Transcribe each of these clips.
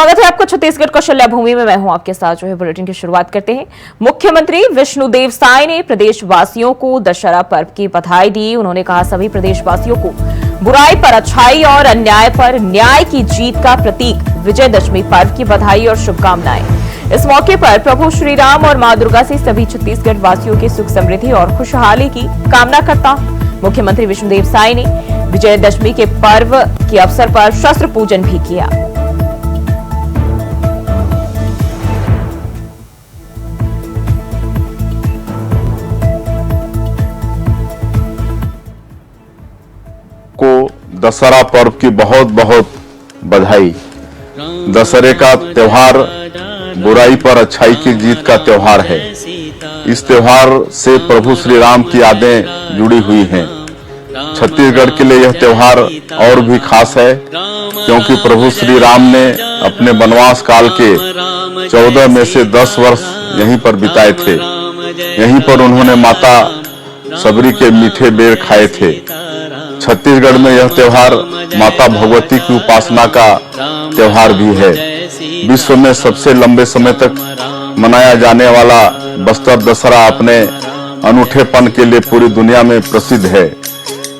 स्वागत है आपका छत्तीसगढ़ कौशल्या भूमि में। मैं हूं आपके साथ। जो है बुलेटिन की शुरुआत करते हैं। मुख्यमंत्री विष्णुदेव साय ने प्रदेशवासियों को दशहरा पर्व की बधाई दी। उन्होंने कहा सभी प्रदेशवासियों को बुराई पर अच्छाई और अन्याय पर न्याय की जीत का प्रतीक विजयदशमी पर्व की बधाई और शुभकामनाएं। इस मौके पर प्रभु श्री राम और मां दुर्गा से सभी छत्तीसगढ़ वासियों की सुख समृद्धि और खुशहाली की कामना करता हूं। मुख्यमंत्री विष्णुदेव साय ने विजयदशमी के पर्व के अवसर पर शस्त्र पूजन भी किया। को दशहरा पर्व की बहुत बहुत बधाई। दशहरे का त्योहार बुराई पर अच्छाई की जीत का त्योहार है। इस त्योहार से प्रभु श्री राम की यादें जुड़ी हुई हैं। छत्तीसगढ़ के लिए यह त्योहार और भी खास है क्योंकि प्रभु श्री राम ने अपने वनवास काल के 14 में से 10 वर्ष यहीं पर बिताए थे। यहीं पर उन्होंने माता सबरी के मीठे बेर खाए थे। छत्तीसगढ़ में यह त्योहार माता भगवती की उपासना का त्योहार भी है। विश्व में सबसे लंबे समय तक मनाया जाने वाला बस्तर दशहरा अपने अनूठेपन के लिए पूरी दुनिया में प्रसिद्ध है।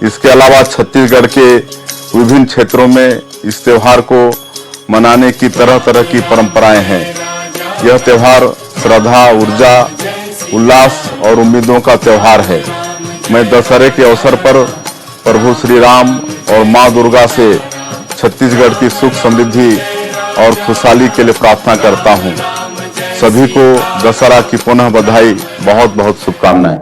इसके अलावा छत्तीसगढ़ के विभिन्न क्षेत्रों में इस त्योहार को मनाने की तरह तरह की परंपराएं हैं। यह त्योहार श्रद्धा, ऊर्जा, उल्लास और उम्मीदों का त्योहार है। मैं दशहरे के अवसर पर प्रभु श्री राम और मां दुर्गा से छत्तीसगढ़ की सुख समृद्धि और खुशहाली के लिए प्रार्थना करता हूं। सभी को दशहरा की पुनः बधाई, बहुत बहुत शुभकामनाएं।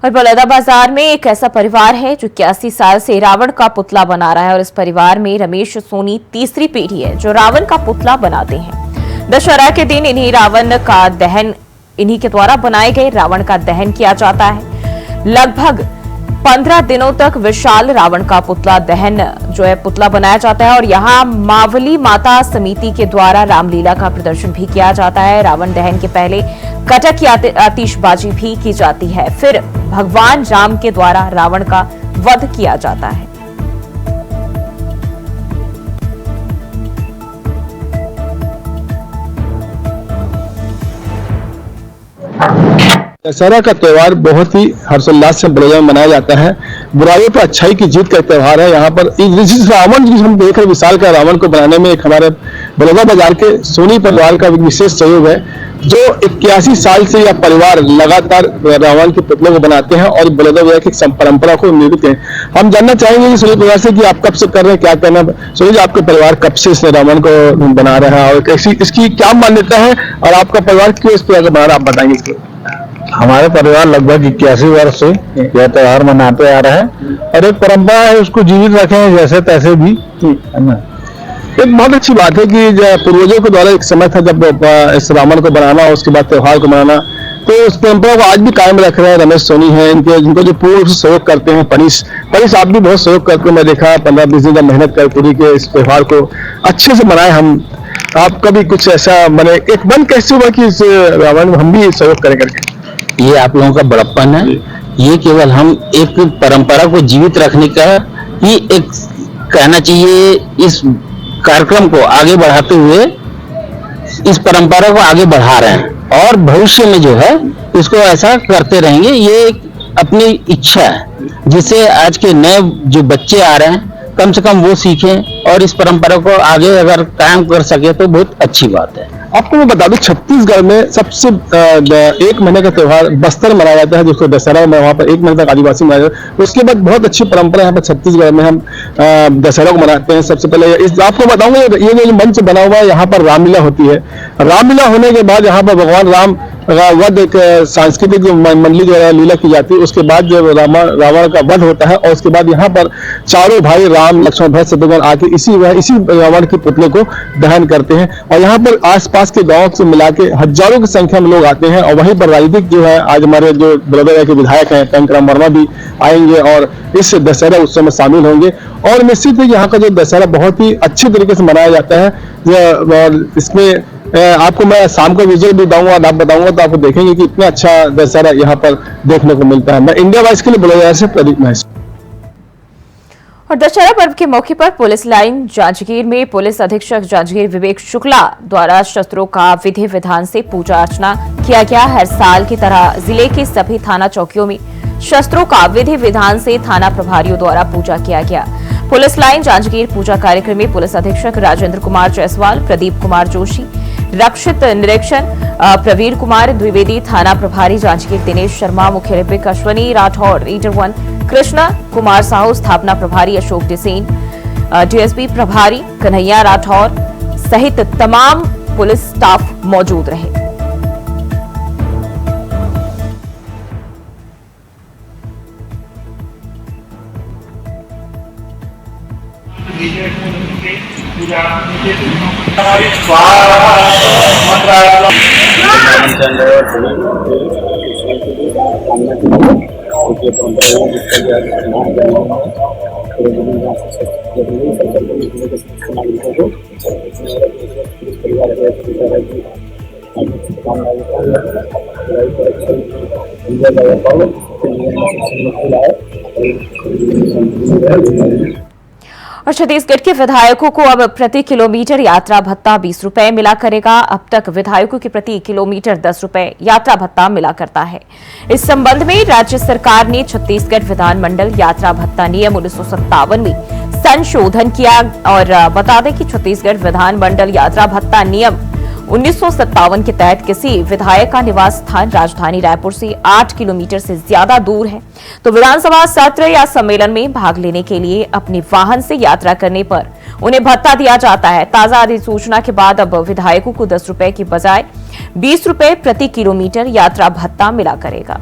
और बलौदाबाजार में एक ऐसा परिवार है जो 81 साल से रावण का पुतला बना रहा है और इस परिवार में रमेश सोनी तीसरी पीढ़ी है जो रावण का पुतला बनाते हैं। दशहरा के दिन इन्हीं के द्वारा बनाए गए रावण का दहन किया जाता है। लगभग 15 दिनों तक विशाल रावण का पुतला पुतला बनाया जाता है और यहाँ मावली माता समिति के द्वारा रामलीला का प्रदर्शन भी किया जाता है। रावण दहन के पहले कटक की आतिशबाजी भी की जाती है। फिर भगवान राम के द्वारा रावण का वध किया जाता है। दशहरा का त्योहार बहुत ही हर्षोल्लास से बड़ौदा में मनाया जाता है। बुराइयों पर अच्छाई की जीत का त्योहार है। यहाँ पर जिस रावण जिस हम देख रहे विशाल का रावण को बनाने में एक हमारे बलौदा बाजार के सोनी परिवार का विशेष सहयोग है जो 81 साल से यह परिवार लगातार रावण के पुतलों को बनाते हैं और बलौदा बाजार की परंपरा को निरूपित है। हम जानना चाहेंगे कि सोनी परिवार से कि आप कब से कर रहे हैं, क्या करना है। सोनी जी, आपका परिवार कब से इस रावण को बना रहा है और इसकी क्या मान्यता है और आपका परिवार क्यों इस तरह बना रहा है, आप बताएंगे। हमारे परिवार लगभग 81 वर्ष से यह त्योहार मनाते आ रहे हैं और एक परंपरा है उसको जीवित रखें जैसे तैसे भी, है ना। एक बहुत अच्छी बात है कि पूर्वजों के द्वारा एक समय था जब इस रावण को बनाना और उसके बाद त्योहार को मनाना, तो उस परंपरा को आज भी कायम रख रहे हैं। रमेश सोनी है जिनको जो पूर्ण सहयोग करते हैं। पनीश आप भी बहुत सहयोग करते हैं। मैं देखा 15-20 दिन का मेहनत कर पूरी के इस त्योहार को अच्छे से मनाए। हम आपका भी कुछ ऐसा बने एक मन कैसे हुआ कि इस रावण में हम भी सहयोग करें करके। ये आप लोगों का बड़प्पन है। ये केवल हम एक परंपरा को जीवित रखने का ही एक कहना चाहिए। इस कार्यक्रम को आगे बढ़ाते हुए इस परंपरा को आगे बढ़ा रहे हैं और भविष्य में जो है इसको ऐसा करते रहेंगे। ये अपनी इच्छा है जिससे आज के नए जो बच्चे आ रहे हैं कम से कम वो सीखें और इस परंपरा को आगे अगर कायम कर सके तो बहुत अच्छी बात है। आपको मैं बता दूं छत्तीसगढ़ में सबसे 1 महीने का त्योहार बस्तर मनाया जाता है जिसको दशहरा में वहाँ पर 1 महीने तक आदिवासी मनाया जाता है। उसके बाद बहुत अच्छी परंपरा यहाँ पर छत्तीसगढ़ में हम दशहरा को मनाते हैं। सबसे पहले आपको बताऊंगा ये जो मंच बना हुआ है यहाँ पर रामलीला होती है। रामलीला होने के बाद यहाँ पर भगवान राम वध एक सांस्कृतिक जो मंडली जो लीला की जाती है उसके बाद जो रावण का वध होता है और उसके बाद यहाँ पर चारों भाई राम लक्ष्मण भरत शत्रुघ्न आके इसी रावण के पुतले को दहन करते हैं और यहाँ पर आसपास के गांव से मिला के हजारों की संख्या में लोग आते हैं। और वहीं पर राजनीतिक जो है आज हमारे जो बलौदा के विधायक हैं कंकराम वर्मा भी आएंगे और इस दशहरा उत्सव में शामिल होंगे और निश्चित है यहाँ का जो दशहरा बहुत ही अच्छे तरीके से मनाया जाता है। और इसमें आपको मैं शाम को विजुअल भी दूंगा और आप बताऊंगा तो आपको देखेंगे कि इतना अच्छा दशहरा यहाँ पर देखने को मिलता है। मैं इंडिया वाइज के लिए बलौदा से प्रदीप महेश। और दशहरा पर्व के मौके पर पुलिस लाइन जांजगीर में पुलिस अधीक्षक जांजगीर विवेक शुक्ला द्वारा शस्त्रों का विधि विधान से पूजा अर्चना किया गया। हर साल की तरह जिले के सभी थाना चौकियों में शस्त्रों का विधि विधान से थाना प्रभारियों द्वारा पूजा किया गया। पुलिस लाइन जांजगीर पूजा कार्यक्रम में पुलिस अधीक्षक राजेंद्र कुमार जायसवाल, प्रदीप कुमार जोशी, रक्षित निरीक्षण प्रवीर कुमार द्विवेदी, थाना प्रभारी जांजगीर दिनेश शर्मा, मुख्य लिपिक अश्वनी राठौर, रीडर 1 कृष्णा कुमार साहू, स्थापना प्रभारी अशोक डिसेन, डीएसपी प्रभारी कन्हैया राठौर सहित तमाम पुलिस स्टाफ मौजूद रहे। और छत्तीसगढ़ के विधायकों को अब प्रति किलोमीटर यात्रा भत्ता 20 रुपए मिला करेगा। अब तक विधायकों के प्रति किलोमीटर 10 रुपए यात्रा भत्ता मिला करता है। इस संबंध में राज्य सरकार ने छत्तीसगढ़ विधानमंडल यात्रा भत्ता नियम 1957 में संशोधन किया। और बता दें कि छत्तीसगढ़ विधानमंडल यात्रा भत्ता नियम 1957 के तहत किसी विधायक का निवास स्थान राजधानी रायपुर से 8 किलोमीटर से ज्यादा दूर है तो विधानसभा सत्र या सम्मेलन में भाग लेने के लिए अपने वाहन से यात्रा करने पर उन्हें भत्ता दिया जाता है। ताजा अधिसूचना के बाद अब विधायकों को 10 रुपए की बजाय 20 रुपए प्रति किलोमीटर यात्रा भत्ता मिला करेगा।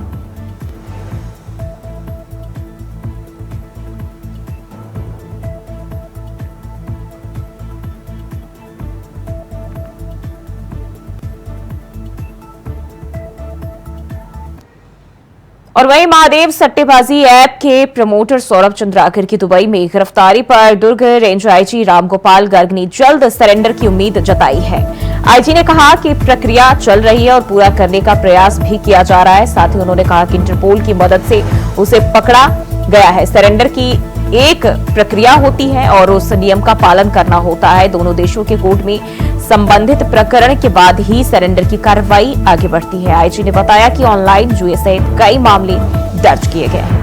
और वहीं महादेव सट्टेबाजी ऐप के प्रमोटर सौरभ चंद्राकर की दुबई में गिरफ्तारी पर दुर्ग रेंज आईजी रामगोपाल गर्ग ने जल्द सरेंडर की उम्मीद जताई है। आईजी ने कहा कि प्रक्रिया चल रही है और पूरा करने का प्रयास भी किया जा रहा है। साथ ही उन्होंने कहा कि इंटरपोल की मदद से उसे पकड़ा गया है। सरेंडर की एक प्रक्रिया होती है और उस नियम का पालन करना होता है। दोनों देशों के कोर्ट में संबंधित प्रकरण के बाद ही सरेंडर की कार्रवाई आगे बढ़ती है। आईजी ने बताया कि ऑनलाइन जुए सहित कई मामले दर्ज किए गए हैं।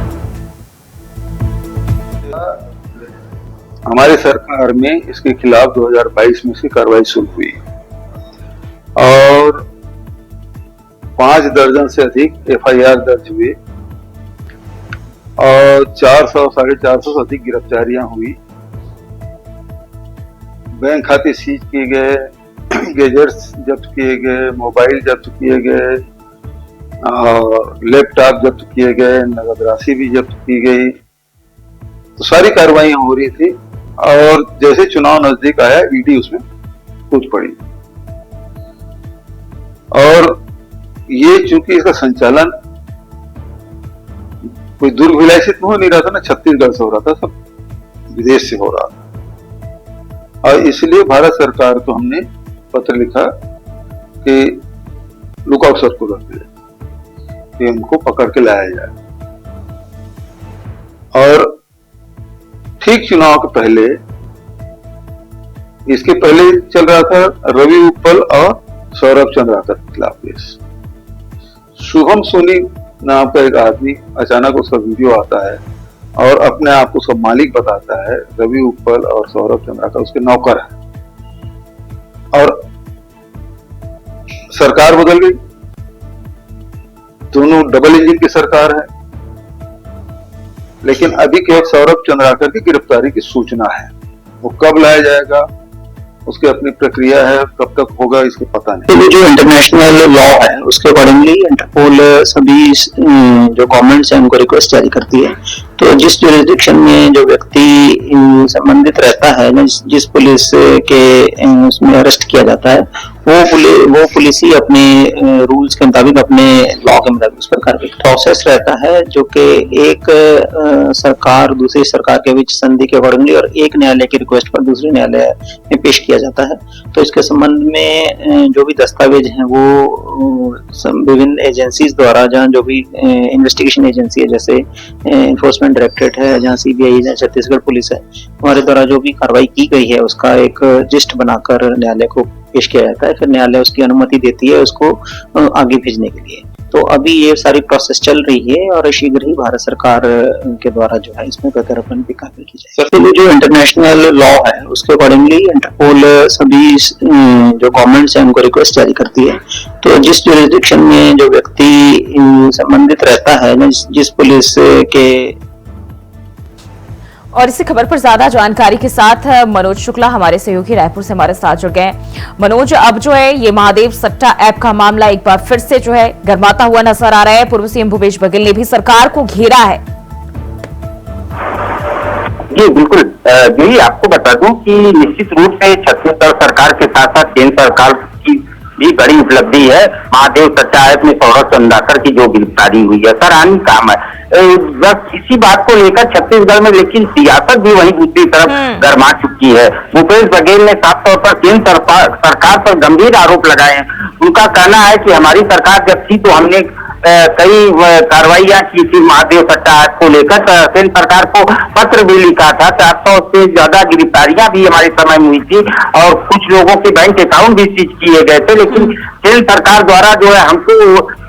हमारी सरकार में इसके खिलाफ 2022 में इसकी कार्रवाई शुरू हुई और 5 दर्जन से अधिक एफआईआर दर्ज हुए और 400 साढ़े 400 से अधिक गिरफ्तारियां हुई। बैंक खाते सीज किए गए, गैजेट्स जब्त किए गए, मोबाइल जब्त किए गए, लैपटॉप जब्त किए गए, नगद राशि भी जब्त की गई। तो सारी कार्रवाइयां हो रही थी और जैसे चुनाव नजदीक आया ईडी उसमें कूद पड़ी और ये चूंकि इसका संचालन कोई दुर्ग विलय से हो नहीं रहा था ना, छत्तीसगढ़ से हो रहा था, सब विदेश से हो रहा था और इसलिए भारत सरकार को हमने पत्र लिखा कि लुकआउट सर्कुलर दे कि उनको पकड़ के लाया जाए। और ठीक चुनाव के पहले, इसके पहले चल रहा था रवि उत्पल और सौरभ चंद्राकर के खिलाफ केस। शुभम सोनी नाम का एक आदमी अचानक उसका वीडियो आता है और अपने आप को उसका मालिक बताता है। रवि उत्पल और सौरभ चंद्राकर उसके नौकर है और सरकार बदल गई, दोनों डबल इंजन की सरकार है। लेकिन अभी केवल सौरभ चंद्राकर की गिरफ्तारी की सूचना है, वो कब लाया जाएगा उसकी अपनी प्रक्रिया है, कब तक होगा इसके पता नहीं। तो जो इंटरनेशनल लॉ है उसके अकॉर्डिंगली इंटरपोल सभी जो गवर्नमेंट्स हैं उनको रिक्वेस्ट जारी करती है। तो जिस जुरिस्डिक्शन में जो व्यक्ति संबंधित रहता है, जिस पुलिस के उसमें अरेस्ट किया जाता है, वो पुलिस ही अपने रूल्स के मुताबिक, अपने लॉ के मुताबिक उस पर कार्रवाई। प्रोसेस रहता है जो कि एक सरकार दूसरी सरकार के बीच संधि के अकॉर्डिंगली और एक न्यायालय की रिक्वेस्ट पर दूसरे न्यायालय में पेश किया जाता है। तो इसके संबंध में जो भी दस्तावेज हैं वो विभिन्न एजेंसीज द्वारा, जहाँ जो भी इन्वेस्टिगेशन एजेंसी है, जैसे इन्फोर्समेंट डायरेक्टरेट है, जहाँ सीबीआई है, छत्तीसगढ़ पुलिस है, हमारे द्वारा जो भी कार्रवाई की गई है उसका एक लिस्ट बनाकर न्यायालय को पेश किया जाता है। फिर न्यायालय उसकी अनुमति देती है उसको आगे भेजने के लिए। तो अभी ये सारी प्रोसेस चल रही है और शीघ्र ही भारत सरकार के द्वारा जो है इसमें प्रत्यारोपण भी कार्रवाई की जाए। सर, जो इंटरनेशनल लॉ है उसके अकॉर्डिंगली इंटरपोल सभी जो गवर्नमेंट्स हैं उनको रिक्वेस्ट जारी करती है। तो जिस जुरिस्डिक्शन में जो व्यक्ति संबंधित रहता है, जिस पुलिस के। और इसी खबर पर ज्यादा जानकारी के साथ मनोज शुक्ला हमारे सहयोगी रायपुर से हमारे साथ जुड़ गए। मनोज, अब जो है ये महादेव सट्टा ऐप का मामला एक बार फिर से जो है गर्माता हुआ नजर आ रहा है। पूर्व सीएम भूपेश बघेल ने भी सरकार को घेरा है। जी बिल्कुल जी, आपको बता दूं कि निश्चित रूप से छत्तीसगढ़ सरकार के साथ साथ केंद्र सरकार की भी बड़ी उपलब्धि है महादेव सट्टा ऐप में सौरभ चंद्राकर की जो गिरफ्तारी हुई है। सराहनीय काम है। बस इसी बात को लेकर छत्तीसगढ़ में लेकिन सियासत भी वहीं दूसरी तरफ गरमा चुकी है। भूपेश बघेल ने साफ तौर पर केंद्र सरकार पर गंभीर आरोप लगाए हैं। उनका कहना है कि हमारी सरकार जब थी तो हमने कई कार्रवाइयां की थी महादेव सट्टा ऐप को लेकर। केंद्र सरकार को पत्र भी लिखा था। 400 से ज्यादा गिरफ्तारियां भी हमारे समय में हुई थी और कुछ लोगों के बैंक अकाउंट भी सीज किए गए थे। लेकिन केंद्र सरकार द्वारा जो है हमको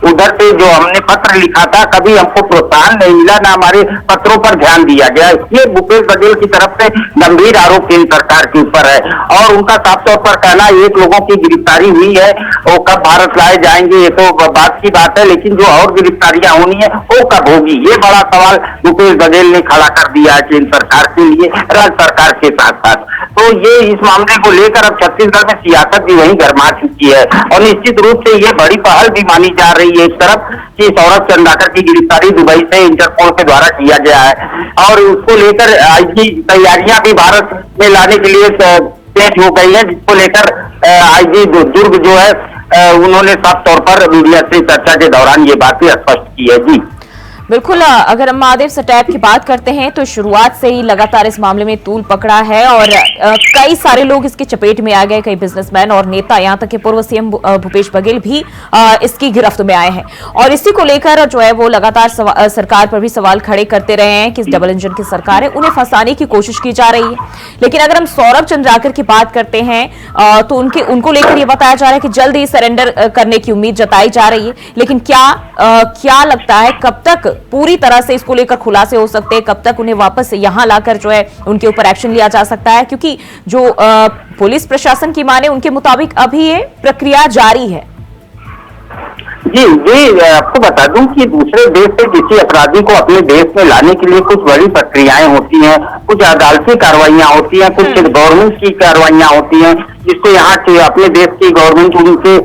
उधर से जो हमने पत्र लिखा था कभी हमको प्रोत्साहन नहीं मिला, ना हमारे पत्रों पर ध्यान दिया गया। इसलिए भूपेश बघेल की तरफ से गंभीर आरोप केंद्र सरकार के ऊपर है और उनका साफ तौर पर कहना एक लोगों की गिरफ्तारी हुई है, वो कब भारत लाए जाएंगे ये तो बात की बात है, लेकिन जो और गिरफ्तारियां होनी है वो कब होगी, ये बड़ा सवाल भूपेश बघेल ने खड़ा कर दिया है केंद्र सरकार के लिए, राज्य सरकार के साथ साथ। तो ये इस मामले को लेकर अब छत्तीसगढ़ में सियासत भी वहीं गरमा चुकी है और निश्चित रूप से ये बड़ी पहल भी मानी जा रही है एक तरफ कि सौरभ चंद्राकर की गिरफ्तारी दुबई से इंटरपोल के द्वारा किया गया है और उसको लेकर आईजी तैयारियां भी भारत में लाने के लिए तेज हो गई है, जिसको लेकर आईजी दुर्ग जो है उन्होंने साफ तौर पर मीडिया से चर्चा के दौरान ये बातें स्पष्ट की है। जी बिल्कुल, अगर हम महादेव सट्टा ऐप की बात करते हैं तो शुरुआत से ही लगातार इस मामले में तूल पकड़ा है और कई सारे लोग इसकी चपेट में आ गए, कई बिजनेसमैन और नेता, यहां तक कि पूर्व सीएम भूपेश बघेल भी इसकी गिरफ्त में आए हैं और इसी को लेकर जो है वो लगातार सरकार पर भी सवाल खड़े करते रहे हैं कि डबल इंजन की सरकार है, उन्हें फंसाने की कोशिश की जा रही है। लेकिन अगर हम सौरभ चंद्राकर की बात करते हैं तो उनको लेकर ये बताया जा रहा है कि जल्द ही सरेंडर करने की उम्मीद जताई जा रही है। लेकिन क्या लगता है कब तक पूरी तरह से इसको लेकर खुलासे हो सकते हैं, कब तक उन्हें वापस यहां लाकर जो है उनके ऊपर एक्शन लिया जा सकता है? क्योंकि जो पुलिस प्रशासन की माने उनके मुताबिक अभी ये प्रक्रिया जारी है। जी आपको बता दूं कि दूसरे देश से किसी अपराधी को अपने देश में लाने के लिए कुछ बड़ी प्रक्रियाएं होती हैं, कुछ अदालती कार्रवाइयां होती हैं, कुछ गवर्नमेंट की कार्रवाइयां होती हैं, जिसको यहाँ के अपने देश की गवर्नमेंट उनके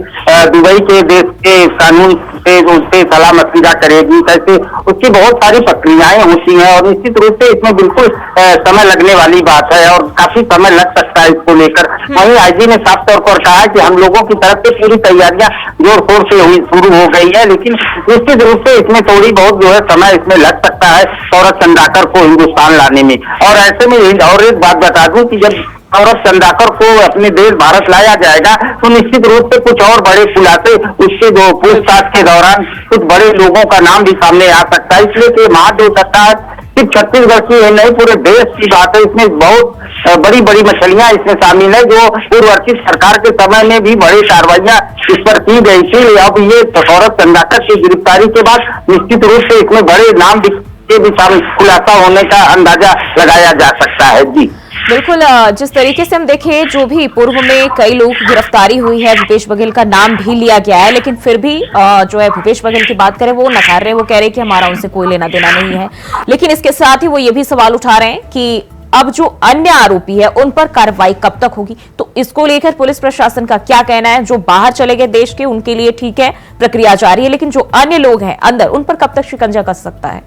दुबई के देश के कानून से उससे सलाह मशविरा करेगी, कैसे उसकी बहुत सारी प्रक्रियाएं होती हैं और निश्चित रूप से इसमें बिल्कुल समय लगने वाली बात है और काफी समय लग सकता है इसको लेकर। वहीं आईजी ने साफ तौर पर कहा है कि हम लोगों की तरफ से पूरी तैयारियां जोर शोर से शुरू हो गई है, लेकिन निश्चित रूप से इसमें थोड़ी बहुत जो है समय इसमें लग सकता है सौरभ चंद्राकर को हिंदुस्तान लाने में। और ऐसे में और एक बात बता दूं कि जब सौरभ चंद्राकर को अपने देश भारत लाया जाएगा तो निश्चित रूप से कुछ और बड़े खुलासे उसके जो पूछताछ के दौरान कुछ बड़े लोगों का नाम भी सामने आ सकता है। इसलिए महादेव सट्टा सिर्फ छत्तीसगढ़ की नहीं पूरे देश की बात है। इसमें बहुत बड़ी बड़ी मछलियां इसमें शामिल है जो पूर्ववर्ती सरकार के समय में भी बड़ी कार्रवाइयां इस पर की गई थी। अब ये सौरभ चंद्राकर की गिरफ्तारी के बाद निश्चित रूप से इसमें बड़े नाम के भी खुलासा होने का अंदाजा लगाया जा सकता है। जी बिल्कुल, जिस तरीके से हम देखें जो भी पूर्व में कई लोग गिरफ्तारी हुई है, भूपेश बघेल का नाम भी लिया गया है, लेकिन फिर भी जो है भूपेश बघेल की बात करें वो नकार रहे, वो कह रहे कि हमारा उनसे कोई लेना देना नहीं है। लेकिन इसके साथ ही वो ये भी सवाल उठा रहे हैं कि अब जो अन्य आरोपी है उन पर कार्रवाई कब तक होगी। तो इसको लेकर पुलिस प्रशासन का क्या कहना है? जो बाहर चले गए देश के उनके लिए ठीक है, प्रक्रिया जारी है, लेकिन जो अन्य लोग हैं अंदर उन पर कब तक शिकंजा कस सकता है?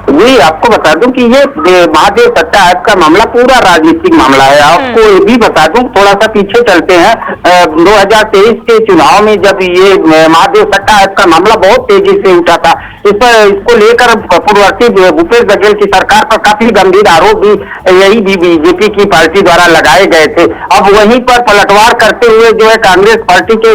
जी आपको बता दूं कि ये महादेव सट्टा ऐप का मामला पूरा राजनीतिक मामला है। आपको ये भी बता दूं, थोड़ा सा पीछे चलते हैं, 2023 के चुनाव में जब ये महादेव सट्टा ऐप का मामला बहुत तेजी से उठा था, इसको लेकर पूर्ववर्ती भूपेश बघेल की सरकार पर काफी गंभीर आरोप भी यही भी बीजेपी की पार्टी द्वारा लगाए गए थे। अब वहीं पर पलटवार करते हुए जो है कांग्रेस पार्टी के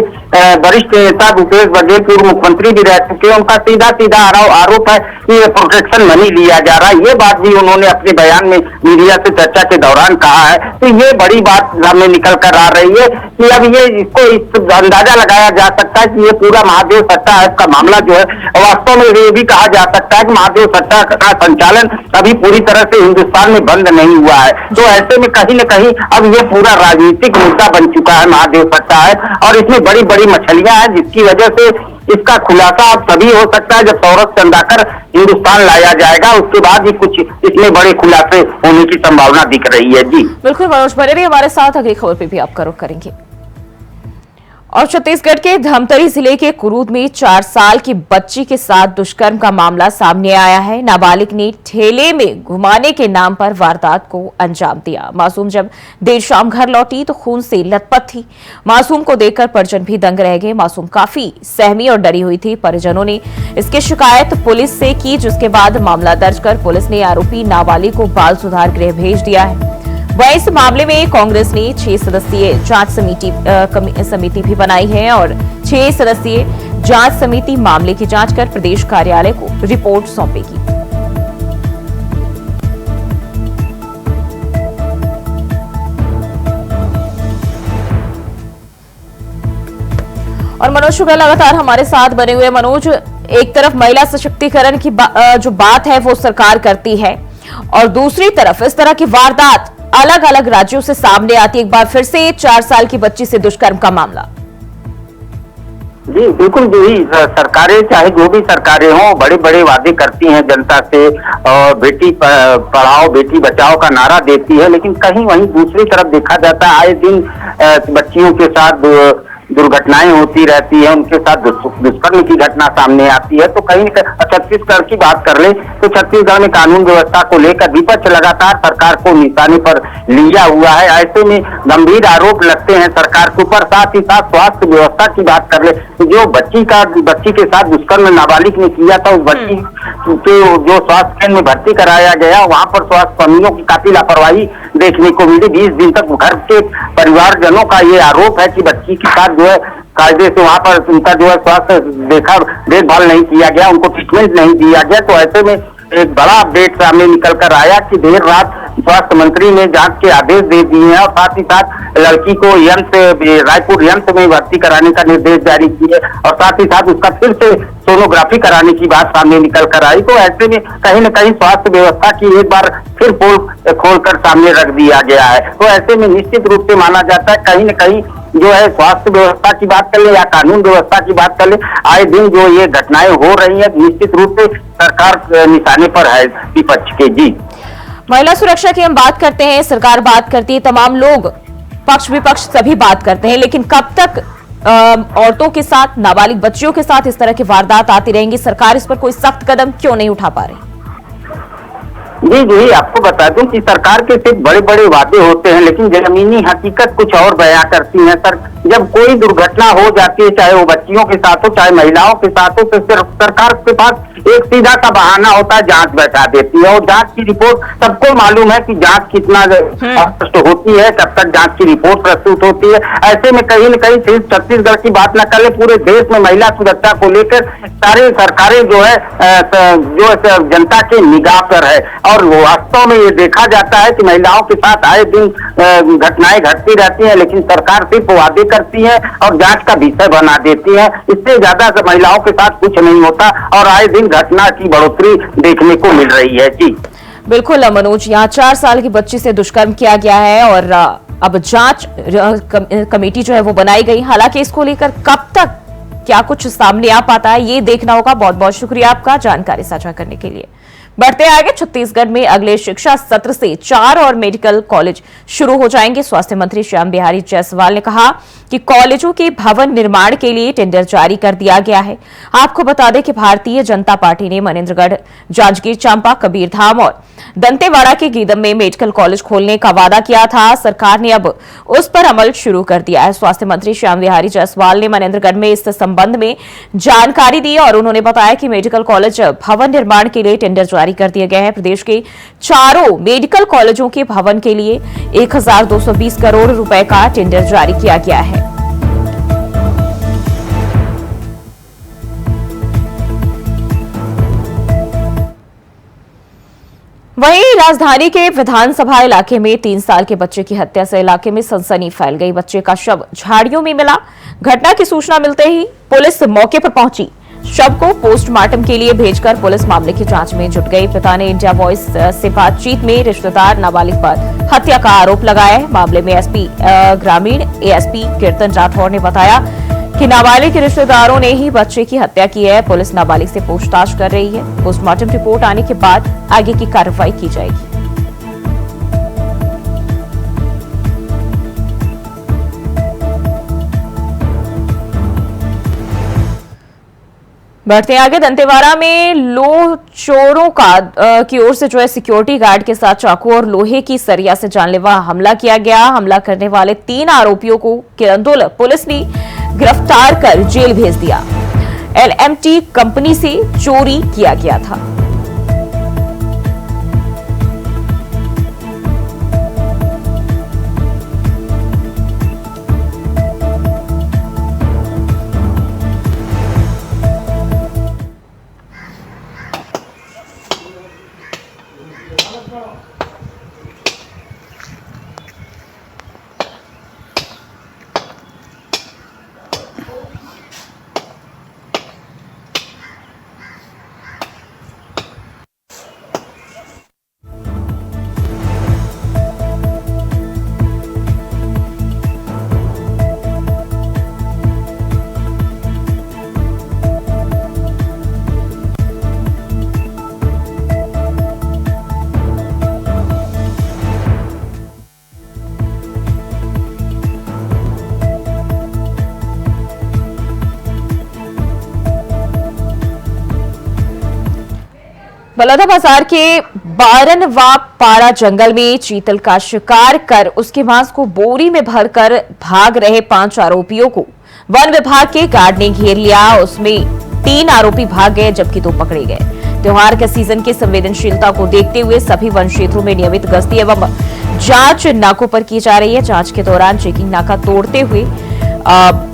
वरिष्ठ नेता भूपेश बघेल पूर्व मुख्यमंत्री भी रह चुके हैं, उनका सीधा सीधा आरोप है कि ये प्रोटेक्शन मनी लिया जा रहा है। ये बात भी उन्होंने अपने बयान में मीडिया से चर्चा के दौरान कहा है। तो ये बड़ी बात सामने निकल कर आ रही है कि अब ये इसको अंदाजा लगाया जा सकता है कि ये पूरा महादेव सट्टा ऐप का मामला जो है, वास्तव में ये भी कहा जा सकता है कि महादेव सट्टा का संचालन अभी पूरी तरह से हिंदुस्तान में बंद नहीं हुआ है। तो ऐसे में कहीं न कहीं अब ये पूरा राजनीतिक मुद्दा बन चुका है महादेव सट्टा है, और इसमें बड़ी बड़ी मछलियां हैं, जिसकी वजह से इसका खुलासा अब तभी हो सकता है जब सौरभ चंद्राकर हिंदुस्तान लाया जाएगा, उसके बाद ही कुछ इसमें बड़े खुलासे होने की संभावना दिख रही है। जी बिल्कुल मनोज, बने रहिए हमारे साथ, अगली खबर पे भी आपका रुख करेंगे। और छत्तीसगढ़ के धमतरी जिले के कुरूद में 4 साल की बच्ची के साथ दुष्कर्म का मामला सामने आया है। नाबालिग ने ठेले में घुमाने के नाम पर वारदात को अंजाम दिया। मासूम जब देर शाम घर लौटी तो खून से लथपथ थी। मासूम को देखकर परिजन भी दंग रह गए। मासूम काफी सहमी और डरी हुई थी। परिजनों ने इसकी शिकायत पुलिस से की, जिसके बाद मामला दर्ज कर पुलिस ने आरोपी नाबालिग को बाल सुधार गृह भेज दिया है। वहीं इस मामले में कांग्रेस ने 6 सदस्यीय जांच समिति भी बनाई है और 6 सदस्यीय जांच समिति मामले की जांच कर प्रदेश कार्यालय को रिपोर्ट सौंपेगी। और मनोज शुक्ला लगातार हमारे साथ बने हुए। मनोज, एक तरफ महिला सशक्तिकरण की जो बात है वो सरकार करती है, और दूसरी तरफ इस तरह की वारदात अलग अलग राज्यों से सामने आती है। एक बार फिर से 4 साल की बच्ची से दुष्कर्म का मामला। जी बिल्कुल जी, सरकारें चाहे जो भी सरकारें हों, बड़े बड़े वादे करती हैं जनता से, और बेटी पढ़ाओ बेटी बचाओ का नारा देती है, लेकिन कहीं वहीं दूसरी तरफ देखा जाता है आए दिन बच्चियों के साथ दुर्घटनाएं होती रहती है, उनके साथ दुष्कर्म की घटना सामने आती है। तो कहीं छत्तीसगढ़ की बात कर ले तो छत्तीसगढ़ में कानून व्यवस्था को लेकर विपक्ष लगातार सरकार को निशाने पर लिया हुआ है। ऐसे में गंभीर आरोप लगते हैं सरकार के ऊपर। साथ ही साथ स्वास्थ्य व्यवस्था की बात कर ले तो जो बच्ची के साथ दुष्कर्म नाबालिग ने किया था, उस बच्ची के जो स्वास्थ्य केंद्र में भर्ती कराया गया, वहां पर स्वास्थ्य कर्मियों की काफी लापरवाही देखने को मिली। 20 दिन तक घर के परिवारजनों का ये आरोप है कि बच्ची के साथ जो है कायदे से वहां पर उनका जो है स्वास्थ्य देखभाल नहीं किया गया, उनको ट्रीटमेंट नहीं दिया गया। तो ऐसे में एक बड़ा अपडेट सामने निकल कर आया कि देर रात स्वास्थ्य मंत्री ने जांच के आदेश दे दिए हैं, और साथ ही साथ लड़की को रायपुर एम्स में भर्ती कराने का निर्देश जारी किए, और साथ ही साथ उसका फिर से सोनोग्राफी कराने की बात सामने निकल कर आई। तो ऐसे में कहीं न कहीं स्वास्थ्य व्यवस्था की एक बार फिर पोल खोलकर सामने रख दिया गया है। तो ऐसे में निश्चित रूप से माना जाता है कहीं न कहीं जो है स्वास्थ्य व्यवस्था की बात कर ले या कानून व्यवस्था की बात कर ले, आए दिन जो ये घटनाएं हो रही है, निश्चित रूप से सरकार निशाने पर है विपक्ष के। जी महिला सुरक्षा की हम बात करते हैं, सरकार बात करती है, तमाम लोग पक्ष विपक्ष सभी बात करते हैं, लेकिन कब तक औरतों के साथ, नाबालिग बच्चियों के साथ इस तरह की वारदात आती रहेंगी? सरकार इस पर कोई सख्त कदम क्यों नहीं उठा पा रही? जी आपको बता दूं कि सरकार के सिर्फ बड़े बड़े वादे होते हैं, लेकिन जमीनी हकीकत कुछ और बयां करती है। जब कोई दुर्घटना हो जाती है, चाहे वो बच्चियों के साथ हो चाहे महिलाओं के साथ हो, तो सिर्फ सरकार के पास एक सीधा सा बहाना होता है, जांच बैठा देती है। और जांच की रिपोर्ट सबको मालूम है कि जांच कितना स्पष्ट होती है, कब तक जांच की रिपोर्ट प्रस्तुत होती है। ऐसे में कहीं न कहीं सिर्फ छत्तीसगढ़ की बात न कर ले, पूरे देश में महिला सुरक्षा को लेकर सारी सरकारें जो है जो जनता के निगाह पर है। और वास्तव में ये देखा जाता है कि महिलाओं के साथ आए दिन घटनाएं घटती रहती हैं, लेकिन सरकार सिर्फ वादे करती है और जांच का विषय बना देती है। इससे ज्यादा महिलाओं के साथ कुछ नहीं होता, और आए दिन घटना की बढ़ोतरी देखने को मिल रही है। जी बिल्कुल मनोज, यहाँ 4 साल की बच्ची से दुष्कर्म किया गया है और अब जांच कमेटी जो है वो बनाई गई। हालांकि इसको लेकर कब तक क्या कुछ सामने आ पाता है ये देखना होगा। बहुत बहुत शुक्रिया आपका जानकारी साझा करने के लिए। बढ़ते आगे छत्तीसगढ़ में अगले शिक्षा सत्र से 4 और मेडिकल कॉलेज शुरू हो जाएंगे। स्वास्थ्य मंत्री श्याम बिहारी जायसवाल ने कहा कि कॉलेजों के भवन निर्माण के लिए टेंडर जारी कर दिया गया है। आपको बता दें कि भारतीय जनता पार्टी ने मनेन्द्रगढ़, जांजगीर चांपा, कबीरधाम और दंतेवाड़ा के गीदम में मेडिकल कॉलेज खोलने का वादा किया था। सरकार ने अब उस पर अमल शुरू कर दिया है। स्वास्थ्य मंत्री श्याम बिहारी जायसवाल ने मनेन्द्रगढ़ में इस संबंध में जानकारी दी और उन्होंने बताया कि मेडिकल कॉलेज भवन निर्माण के लिए टेंडर जारी कर दिए गए हैं। प्रदेश के चारों मेडिकल कॉलेजों के भवन के लिए 1220 करोड़ रुपए का टेंडर जारी किया गया है। वहीं राजधानी के विधानसभा इलाके में 3 साल के बच्चे की हत्या से इलाके में सनसनी फैल गई। बच्चे का शव झाड़ियों में मिला। घटना की सूचना मिलते ही पुलिस मौके पर पहुंची। शव को पोस्टमार्टम के लिए भेजकर पुलिस मामले की जांच में जुट गई। पिता ने इंडिया वॉइस से बातचीत में रिश्तेदार नाबालिग पर हत्या का आरोप लगाया है। मामले में एसपी ग्रामीण एएसपी कीर्तन राठौर ने बताया कि नाबालिग के रिश्तेदारों ने ही बच्चे की हत्या की है। पुलिस नाबालिग से पूछताछ कर रही है। पोस्टमार्टम रिपोर्ट आने के बाद आगे की कार्रवाई की जाएगी। बढ़ते आगे दंतेवाड़ा में चोरों की ओर से जो है सिक्योरिटी गार्ड के साथ चाकू और लोहे की सरिया से जानलेवा हमला किया गया। हमला करने वाले 3 आरोपियों को किरंदुल पुलिस ने गिरफ्तार कर जेल भेज दिया। एलएमटी कंपनी से चोरी किया गया था। बलौदाबाजार के बारनवा पारा जंगल में चीतल का शिकार कर उसके मांस को बोरी में भरकर भाग रहे 5 आरोपियों को वन विभाग के गार्ड ने घेर लिया। उसमें 3 आरोपी भाग गए जबकि 2 पकड़े गए। त्योहार के सीजन की संवेदनशीलता को देखते हुए सभी वन क्षेत्रों में नियमित गश्ती एवं जांच नाकों पर की जा रही है। जांच के दौरान चेकिंग नाका तोड़ते हुए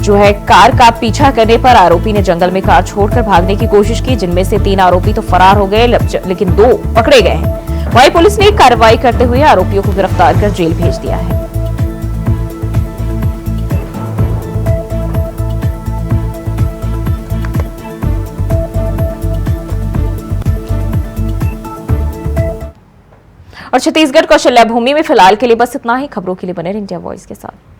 जो है कार का पीछा करने पर आरोपी ने जंगल में कार छोड़कर भागने की कोशिश की, जिनमें से 3 आरोपी तो फरार हो गए लेकिन 2 पकड़े गए हैं। वहीं पुलिस ने कार्रवाई करते हुए आरोपियों को गिरफ्तार कर जेल भेज दिया है। और छत्तीसगढ़ कौशल्या भूमि में फिलहाल के लिए बस इतना ही। खबरों के लिए बने रहिए इंडिया वॉइस के साथ।